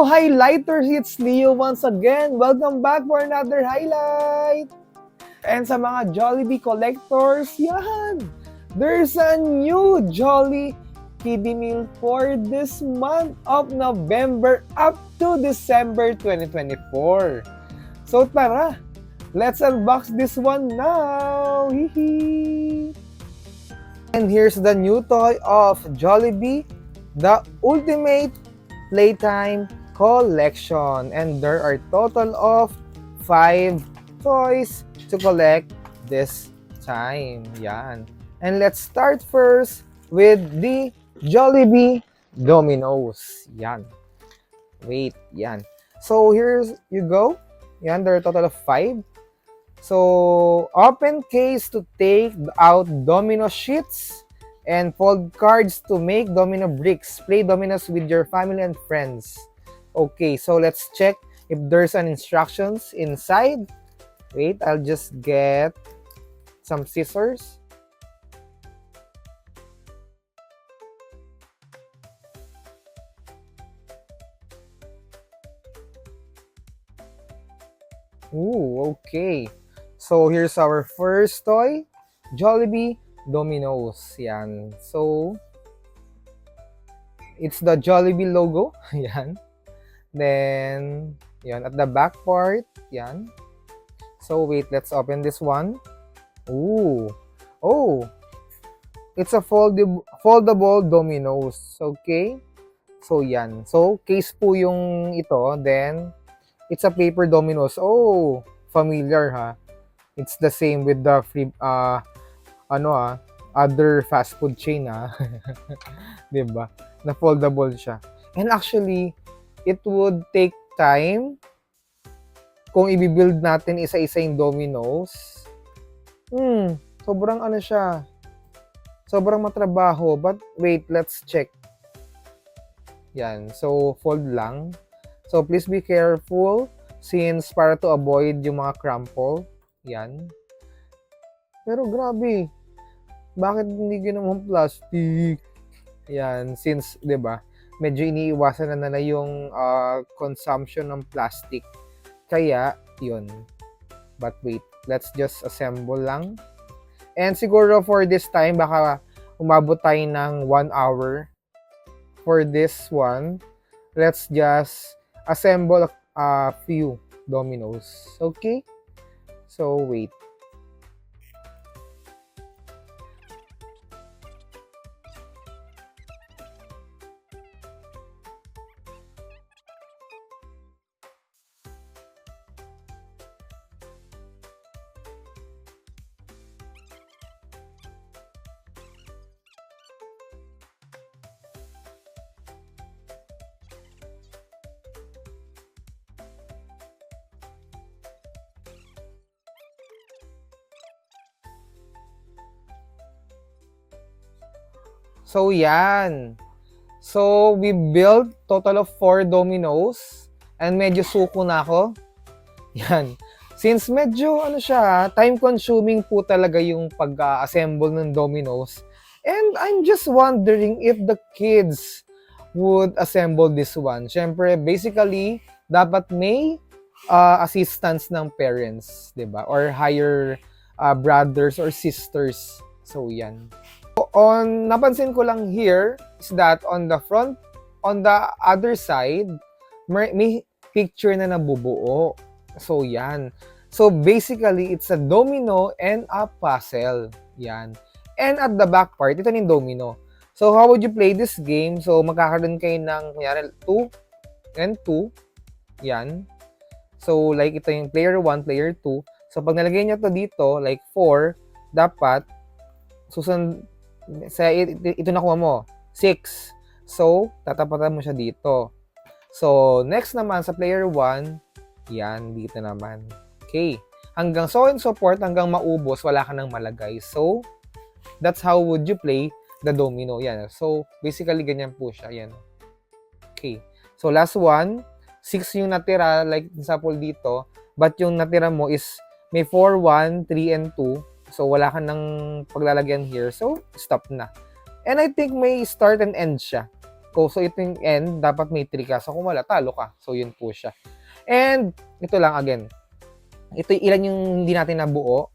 highlighters, it's Leo once again. Welcome back for another highlight. And sa mga Jollibee collectors, yan! There's a new Jolly Kiddie Meal for this month of November up to December 2024. So tara, let's unbox this one now! Hihi! And here's the new toy of Jollibee, the Ultimate Playtime collection, and there are total of 5 toys to collect this time. Yan. And let's start first with the Jollibee Dominoes. Yan. Wait, yan. So here's you go. Yan, there are total of 5. So open case to take out domino sheets and fold cards to make domino bricks. Play dominoes with your family and friends. Okay, so let's check if there's an instructions inside. Wait, I'll just get some scissors. Ooh, okay. So here's our first toy, Jollibee Dominoes. Yan. So it's the Jollibee logo. Yan. Then, yan, at the back part, yan. So, wait, let's open this one. Ooh. Oh, it's a foldable dominoes. Okay. So, yan. So, case po yung ito. Then, it's a paper dominoes. Oh, familiar ha. It's the same with the free, other fast food chain ha. Diba? Na foldable siya. And actually, it would take time kung i-build natin isa-isa yung dominoes. Sobrang ano siya. Sobrang matrabaho. But wait, let's check. Yan. So, fold lang. So, please be careful since para to avoid yung mga crumple. Yan. Pero grabe. Bakit hindi ginawang plastic? Yan. Since, 'di ba? Medyo iniiwasan na nila yung consumption ng plastic. Kaya, yun. But wait, let's just assemble lang. And siguro for this time, baka umabot tayo ng 1 hour for this one. Let's just assemble a few dominoes. Okay? So, wait. So, yan. So, we built total of 4 dominoes. And medyo suko na ako. Yan. Since medyo, time-consuming po talaga yung pag-assemble ng dominoes. And I'm just wondering if the kids would assemble this one. Siyempre, basically, dapat may assistance ng parents, 'di ba? Or higher brothers or sisters. So, yan. Napansin ko lang here is that on the front, on the other side, may picture na nabubuo. So, yan. So, basically, it's a domino and a puzzle. Yan. And at the back part, ito yung domino. So, how would you play this game? So, magkakaroon kayo ng, kunyari, 2 and 2. Yan. So, like, ito yung player 1, player 2. So, pag nalagay nyo to dito, like 4, dapat, ito nakuha mo, 6. So, tatapatan mo siya dito. So, next naman sa player 1, yan, dito naman. Okay. Hanggang so and so forth, hanggang maubos, wala ka nang malagay. So, that's how would you play the domino. Yan. So, basically, ganyan po siya. Yan. Okay. So, last one, 6 yung natira, like example dito, but yung natira mo is may 4, 1, 3, and 2. So, wala ka nang paglalagyan here. So, stop na. And I think may start and end siya. So, ito yung end. Dapat may 3 ka. So, kung wala, talo ka. So, yun po siya. And, ito lang again. Ito ilan yung hindi natin nabuo.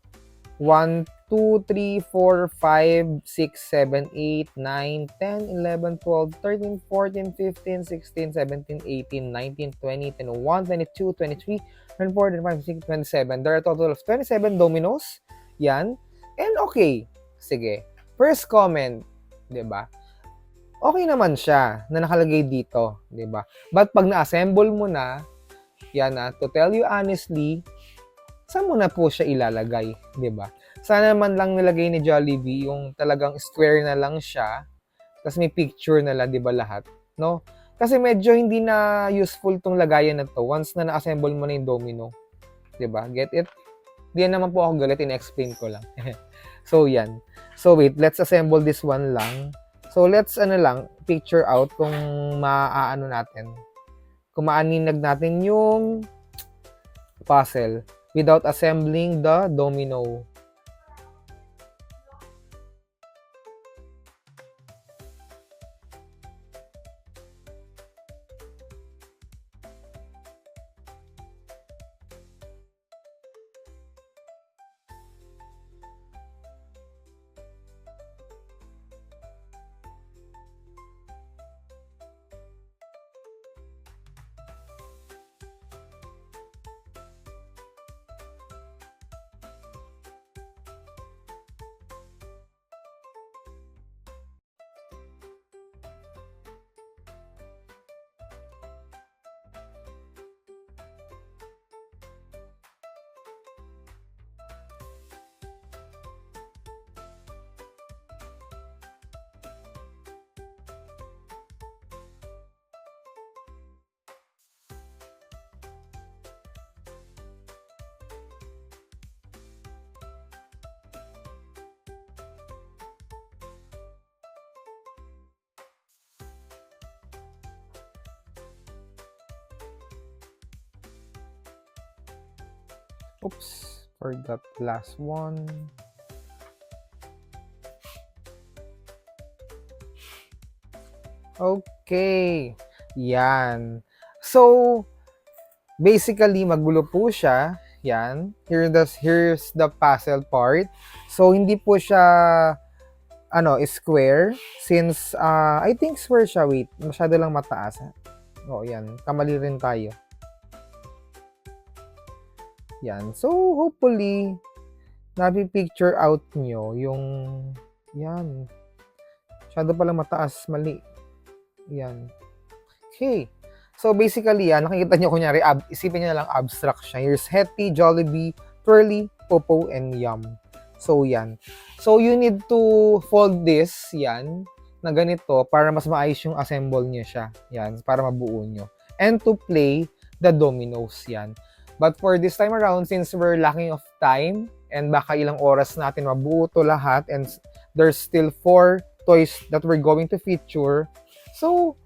1, 2, 3, 4, 5, 6, 7, 8, 9, 10, 11, 12, 13, 14, 15, 16, 17, 18, 19, 20, 21, 22, 23, 24, 25, 26, 27. There are a total of 27 dominoes. Yan. And okay. Sige. First comment, 'di ba? Okay naman siya na nakalagay dito, 'di ba? But pag na-assemble mo na, yan to tell you honestly, saan mo na po siya ilalagay, 'di ba? Sana man lang nilagay ni Jollibee yung talagang square na lang siya, tapos may picture na lang, 'di ba lahat, no? Kasi medyo hindi na useful tong lagayan na to once na na-assemble mo na yung domino, 'di ba? Get it? Diyan naman po ako galit, in-explain ko lang. So yan. So wait, let's assemble this one lang. So let's picture out kung maaano natin. Kung maaninag natin yung puzzle without assembling the domino. Oops, forgot last one. Okay. Yan. So, basically, magulo po siya. Yan. Here's the puzzle part. So, hindi po siya square. Since, I think square siya. Wait, masyado lang mataas. Yan. Kamali rin tayo. Yan. So, hopefully, napi-picture out nyo yung, yan. Masyado pala mataas. Mali. Yan. Okay. So, basically, nakikita nyo, kunyari, isipin nyo na lang abstract siya. Here's Hetty, Jollibee, Twirly, Popo, and Yum. So, yan. So, you need to fold this, yan, na ganito, para mas maayos yung assemble nyo siya. Yan, para mabuo nyo. And to play the dominoes, yan. But for this time around, since we're lacking of time, and baka ilang oras natin mabuo to lahat, and there's still 4 toys that we're going to feature, so,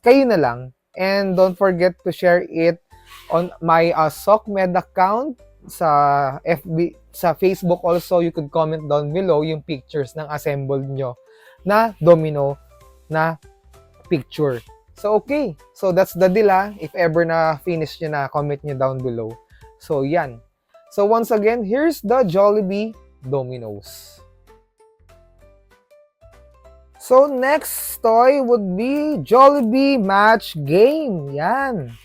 kayo na lang. And don't forget to share it on my SOCMED account sa FB, sa Facebook also. You could comment down below yung pictures ng assembled nyo na domino na picture. So, okay. So, that's the deal. If ever na finish nyo na, comment nyo down below. So, yan. So, once again, here's the Jollibee dominoes. So, next toy would be Jollibee Match Game. Yan.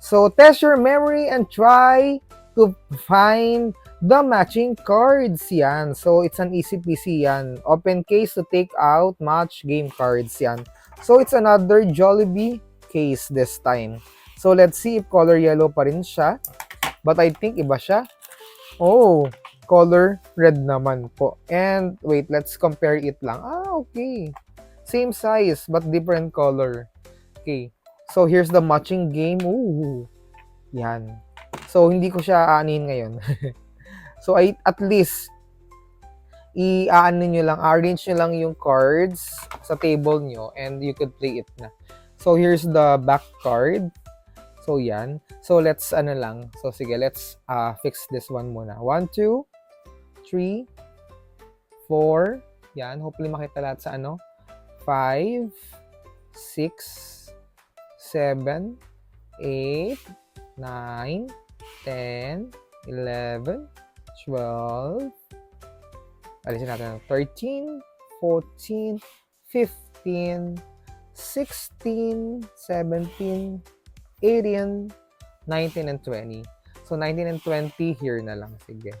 So, test your memory and try to find the matching cards. Yan. So, it's an easy peasy yan. Open case to take out match game cards. Yan. So, it's another Jollibee case this time. So, let's see if color yellow pa rin siya. But I think iba siya. Oh, color red naman po. And wait, let's compare it lang. Okay. Same size but different color. Okay. So here's the matching game. Ooh. Yan. So hindi ko siya aanin ngayon. So at least i-aano nyo lang, arrange nyo lang yung cards sa table nyo and you could play it na. So here's the back card. So yan. So let's So sige, let's fix this one muna. 1, 2, 3, 4, yan, hopefully makita lahat sa 5, 6, 7, 8, 9, 10, 11, 12, alisin natin, 13, 14, 15, 16, 17, 18, 19, and 20. So, 19 and 20, here na lang. Sige.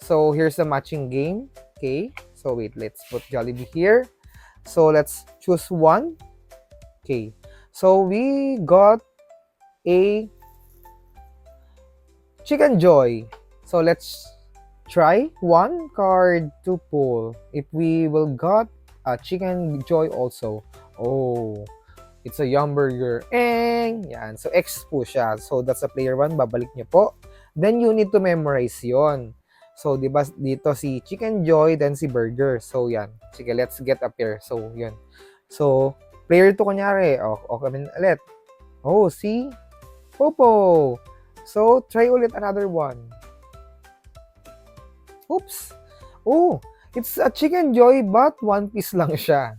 So, here's the matching game. Okay. So, wait. Let's put Jollibee here. So, let's choose one. Okay. So, we got a Chicken Joy. So, let's try one card to pull. If we will got a Chicken Joy also. Oh, it's a Yum Burger. Yan. So, X po siya. So, that's a player 1. Babalik niyo po. Then, you need to memorize yon. So, di ba, dito si Chicken Joy, then si Burger. So, yan. Sige, let's get a pair. So, yun. So, player 2 kunyari. Okay, ulit. Oh, si Popo. So, try ulit another one. Oops. Oh, it's a Chicken Joy, but one piece lang siya.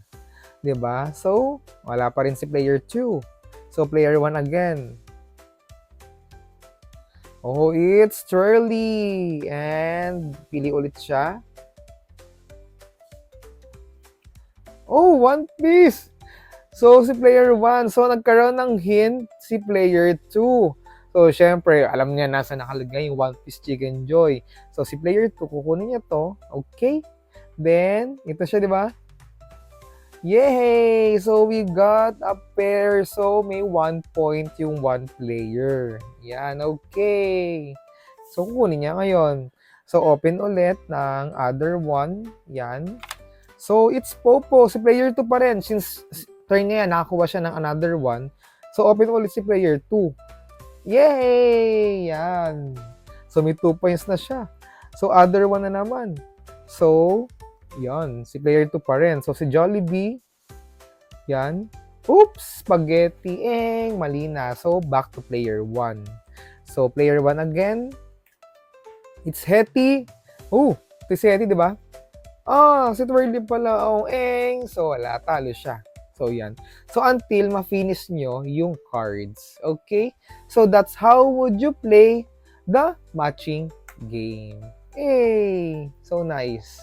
Diba? So, wala pa rin si player 2. So, player 1 again. Oh, it's Turley. And, pili ulit siya. Oh, one piece. So, si player 1. So, nagkaroon ng hint si player 2. So, syempre, alam niya nasa nakalagay yung One Piece Chicken Joy. So, si player 2, kukunin niya to. Okay. Then, ito siya, di ba? Yay! So, we got a pair. So, may 1 point yung one player. Yan, okay. So, kukunin niya ngayon. So, open ulit ng other one. Yan. So, it's Popo. Si player 2 pa rin. Since turn niya yan, nakakuha siya ng another one. So, open ulit si player 2. Yay! Yan. So, may 2 points na siya. So, other one na naman. So, yan. Si player 2 pa rin. So, si Jollibee. Yan. Oops! Spaghetti. Mali na. So, back to player 1. So, player 1 again. It's Hetty. Oh, ito si Hetty, di ba? Si Twirly pala. So, wala. Talo siya. So, yan. So, until ma-finish nyo yung cards. Okay? So, that's how would you play the matching game. So nice.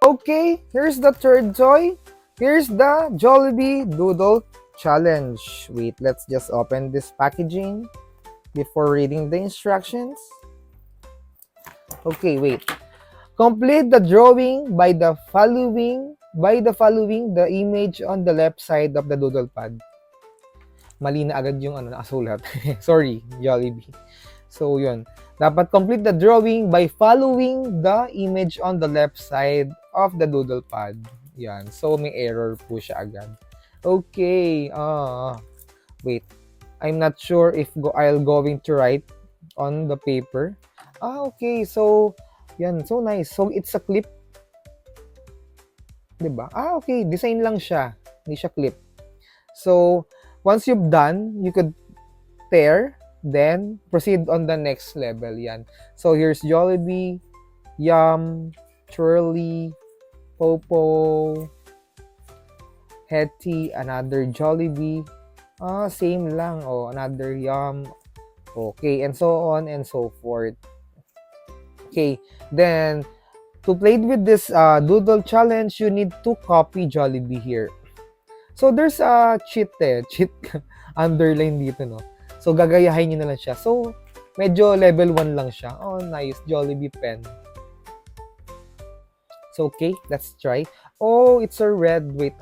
Okay, here's the third toy. Here's the Jollibee Doodle Challenge. Wait, let's just open this packaging before reading the instructions. Okay, wait. Complete the drawing by following the image on the left side of the doodle pad. Mali na agad yung nakasulat. Sorry, Jollibee. So, yun. Dapat complete the drawing by following the image on the left side of the doodle pad. Yan. So, may error po siya agad. Okay. Wait. I'm not sure if I'll going to write on the paper. Okay. So, yan. So, nice. So, it's a clip. Diba? Okay. Design lang siya. Hindi siya clip. So, once you've done, you could tear, then proceed on the next level. Yan. So, here's Jollibee, Yum, Twirly, Popo, Hetty, another Jollibee. Same lang. Another Yum. Okay, and so on and so forth. Okay, then, to play with this doodle challenge, you need to copy Jollibee here. So, there's a cheat underline dito, no? So, gagayahin nyo na lang siya. So, medyo level 1 lang siya. Nice. Jollibee pen. So, okay. Let's try. It's a red. Wait,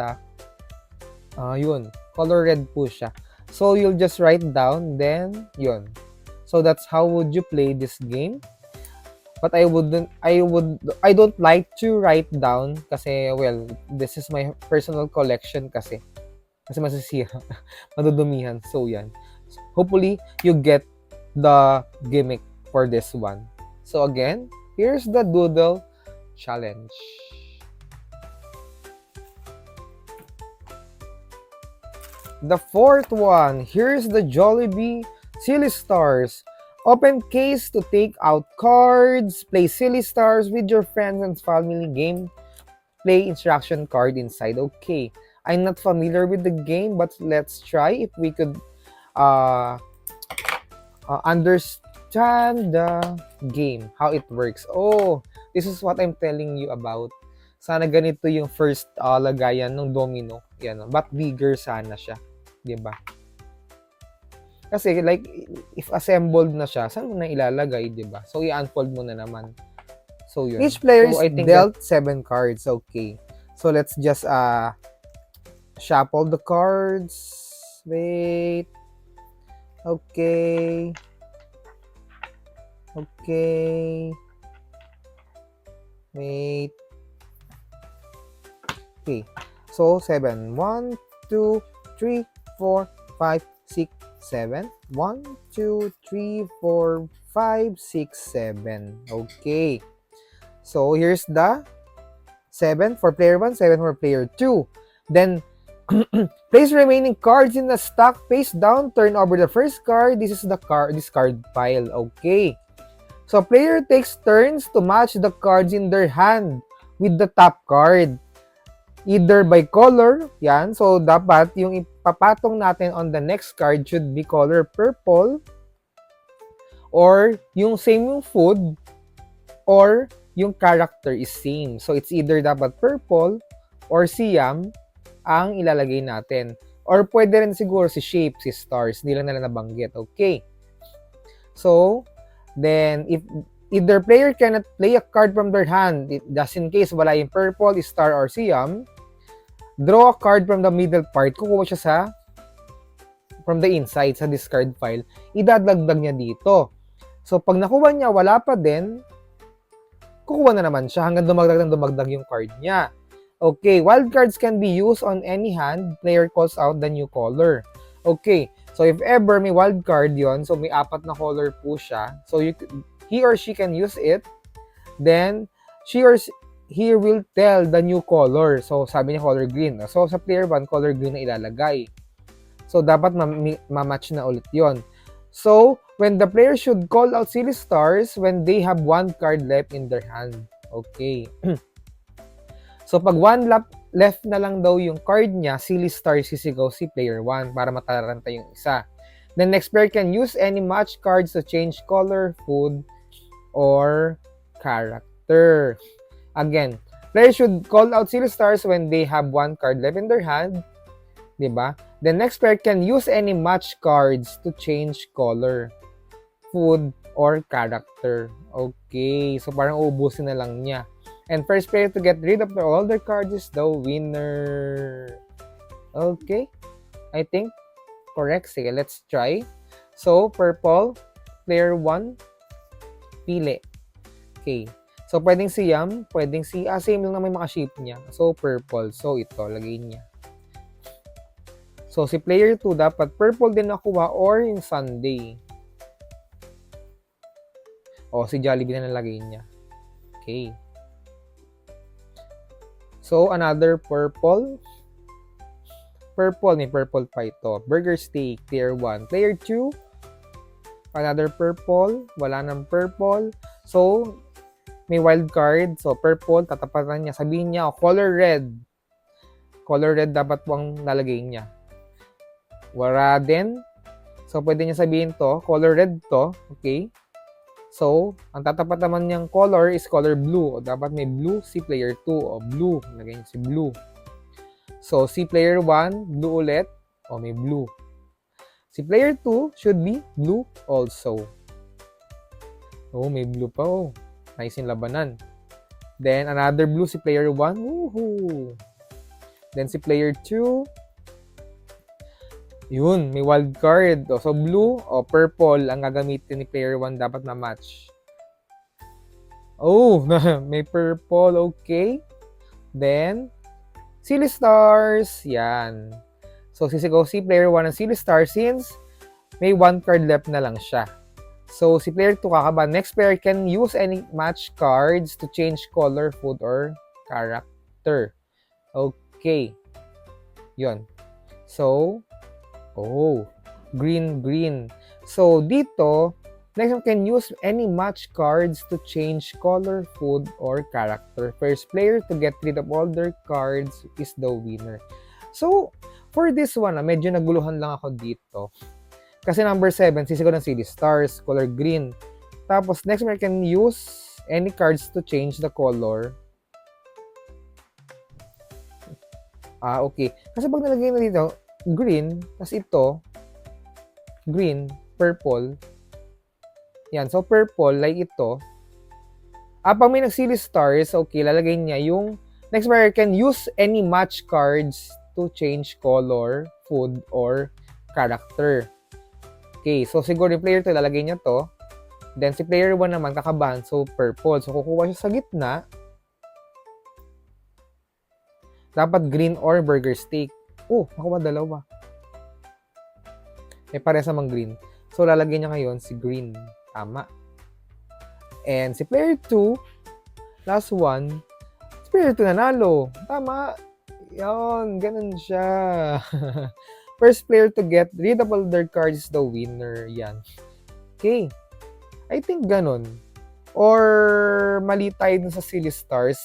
yun. Color red po siya. So, you'll just write down. Then, yun. So, that's how would you play this game. But I don't like to write down kasi, well, this is my personal collection kasi. Kasi masisira. Madudumihan. So, yan. Hopefully, you get the gimmick for this one. So, again, here's the doodle challenge. The fourth one, here's the Jollibee Silly Stars. Open case to take out cards. Play Silly Stars with your friends and family game. Play instruction card inside. Okay. I'm not familiar with the game, but let's try if we could uh, understand the game, how it works. Oh, this is what I'm telling you about. Sana ganito yung first lagayan ng domino. Yan, but bigger sana siya. Diba? Kasi like, if assembled na siya, saan mo na ilalagay, diba? So, i-unfold mo na naman. So, yun. Each player is dealt 7 cards. Okay. So, let's just shuffle the cards. Wait. Okay. Okay. Wait. Okay. So, 7. 1, 2, 3, 4, 5, 6, 7. 1, 2, 3, 4, 5, 6, 7. Okay. So, here's the 7 for player 1, 7 for player 2. Then, place remaining cards in the stack face down, turn over the first card. This is the discard pile. Okay. So, player takes turns to match the cards in their hand with the top card. Either by color, yan. So, dapat yung ipapatong natin on the next card should be color purple, or yung same yung food, or yung character is same. So, it's either dapat purple or siam ang ilalagay natin. Or pwede rin siguro si shape, si stars. Hindi lang nila nabanggit. Okay. So, then, if either player cannot play a card from their hand, just in case wala yung purple, star, or siam, draw a card from the middle part. Kukuha siya from the inside, sa discard file. Idadagdag niya dito. So, pag nakuha niya, wala pa din, kukuha na naman siya hanggang dumagdag yung card niya. Okay, wild cards can be used on any hand. Player calls out the new color. Okay, so if ever may wild card yon, so may 4 na color po siya. So he or she can use it. Then, he will tell the new color. So, sabi niya color green. So, sa player 1, color green na ilalagay. So, dapat ma-match na ulit yon. So, when the player should call out silly stars when they have 1 card left in their hand. Okay. So, pag 1 left na lang daw yung card niya, silly stars sisigaw si player 1 para mataranta yung isa. The next player can use any match cards to change color, food, or character. Again, players should call out silly stars when they have 1 card left in their hand. Diba? The next player can use any match cards to change color, food, or character. Okay. So, parang uubusin na lang niya. And first player to get rid of all their cards is the winner. Okay. I think correct. Sige, let's try. So, purple, player 1, pili. Okay. So, pwedeng si Yam, pwedeng si, same lang naman yung mga shape niya. So, purple. So, ito, lagay niya. So, si player 2, dapat purple din nakuha or yung Sunday. O, si Jollibee na nalagay niya. Okay. So, another purple. Purple, may purple pa ito. Burger steak, player 1. Player 2, another purple. Wala nang purple. So, may wild card. So, purple, tatapatan niya. Sabihin niya, color red. Color red dapat po ang nalagay niya. Wala din. So, pwede niya sabihin to, color red to. Okay. So, ang tatapat naman niyang color is color blue. O, dapat may blue si player 2. O, blue. Nalagay niya si blue. So, si player 1, blue ulit. O, may blue. Si player 2 should be blue also. Oh, may blue pa. Oh. Nice yung labanan. Then, another blue si player 1. Woohoo! Then, si player 2. Yun, may wild card. O, so, blue o purple ang gagamitin ni player 1 dapat na match. Oh, may purple. Okay. Then, silly stars. Yan. So, sisigaw si player 1 ng silly stars since may 1 card left na lang siya. So, si player 2 kakaba. Next player can use any match cards to change color, food, or character. Okay. Yun. So, green. So, dito, next one can use any match cards to change color, food, or character. First player to get rid of all their cards is the winner. So, for this one, medyo naguluhan lang ako dito. Kasi number 7, sisigaw ng silly stars, color green. Tapos, next one, I can use any cards to change the color. Okay. Kasi pag nalagay na dito, green, tas ito, green, purple. Yan. So, purple, like ito. Pag may nag-silly stars, okay, lalagay niya yung next one, I can use any match cards to change color, food, or character. Okay, so siguro yung player 2, lalagay niya to. Then si player 1 naman, kakabahan, so purple. So kukuha siya sa gitna. Dapat green or burger steak. Nakuha dalawa. May pares namang green. So lalagay niya ngayon si green. Tama. And si player 2, last one, si player 2 nanalo. Tama. Yan, ganun siya. First player to get rid of all their cards is the winner. Yan. Okay. I think ganun. Or mali tayo dun sa silly stars.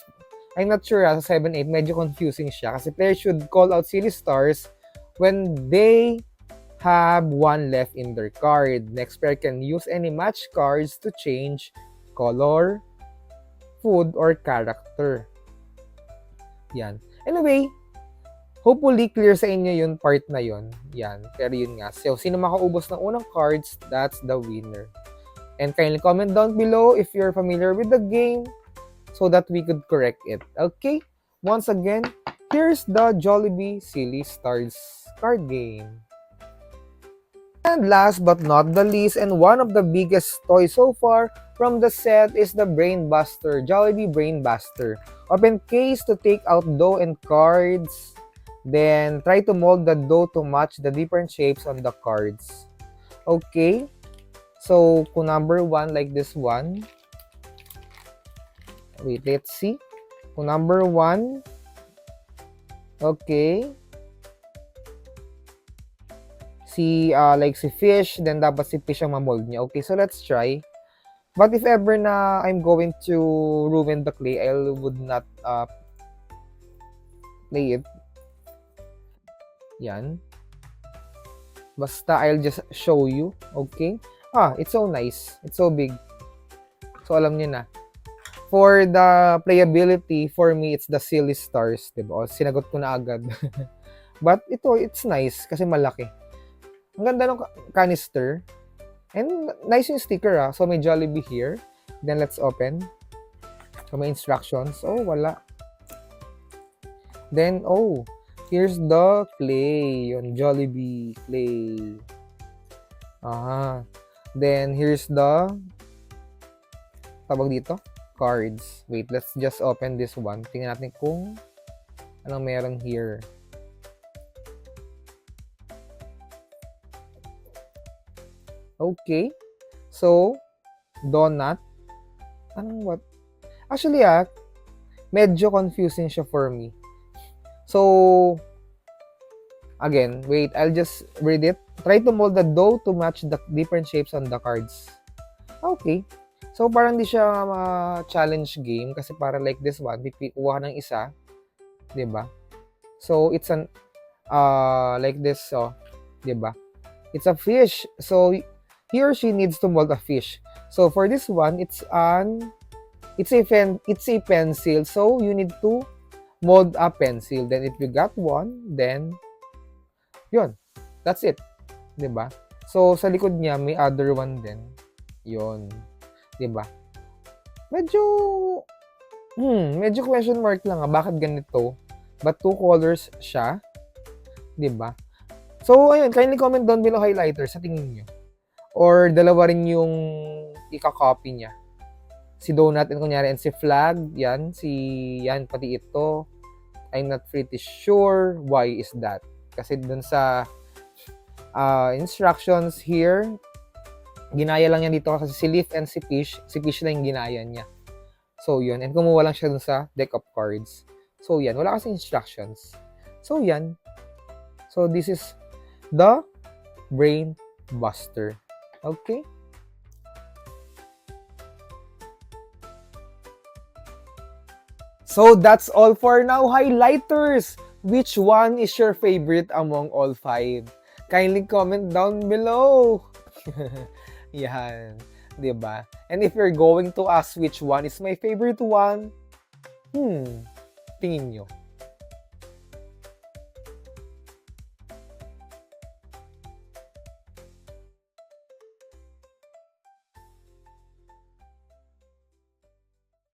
I'm not sure sa 7-8, medyo confusing siya. Kasi players should call out silly stars when they have one left in their card. Next player can use any match cards to change color, food, or character. Yan. Anyway, hopefully clear sa inyo yung part na yon. Yan. Pero yun nga. So, sino makaubos ng unang cards, that's the winner. And kindly comment down below if you're familiar with the game so that we could correct it. Okay? Once again, here's the Jollibee Silly Stars card game. And last but not the least, and one of the biggest toys so far from the set is the Brain Buster, Jollibee Brain Buster. Open case to take out dough and cards. Then, try to mold the dough to match the different shapes on the cards. Okay? So, kung number 1, like this one. Wait, let's see. Kung number 1. Okay. Like si fish, then dapat si fish ang mamold niya. Okay, so let's try. But if ever na I'm going to ruin the clay, I would not play it. Yan. Basta I'll just show you. Okay? It's so nice. It's so big. So alam niyo na. For the playability, for me, it's the Silly Stars. Diba? Sinagot ko na agad. But ito, it's nice kasi malaki. Ang ganda ng canister. And nice yung sticker So may Jollibee here. Then let's open. So may instructions. Wala. Then, here's the clay. Yung Jollibee clay. Then here's the tawag dito? Cards. Wait, let's just open this one. Tingnan natin kung anong meron here. Okay. So, donut. What? Actually, medyo confusing siya for me. So, again, wait, I'll just read it. Try to mold the dough to match the different shapes on the cards. Okay. So, parang di siya challenge game kasi para like this one, pipikuha ng isa. Diba? So, it's an, like this, diba? It's a fish. So, he or she needs to mold a fish. So for this one, it's a pencil. So you need to mold a pencil. Then if you got one, then yun. That's it. 'Di ba? So sa likod niya may other one din. Yun. 'Di ba? Medyo question mark lang bakit ganito? But two colors siya. 'Di ba? So ayun, kindly comment down below highlighter sa tingin niyo. Or dalawa rin yung ika-copy niya. Si donut and kunyari and si flag, yan pati ito. I'm not pretty sure why is that. Kasi dun sa instructions here, ginaya lang yan dito kasi si leaf and si fish lang yung ginaya niya. So yun, and kumuha lang siya dun sa deck of cards. So yan, wala kasi instructions. So yan. So this is the Brain Buster. Okay? So that's all for now, highlighters! Which one is your favorite among all 5? Kindly comment down below. Yan. 'Di ba? And if you're going to ask which one is my favorite one, tingin nyo.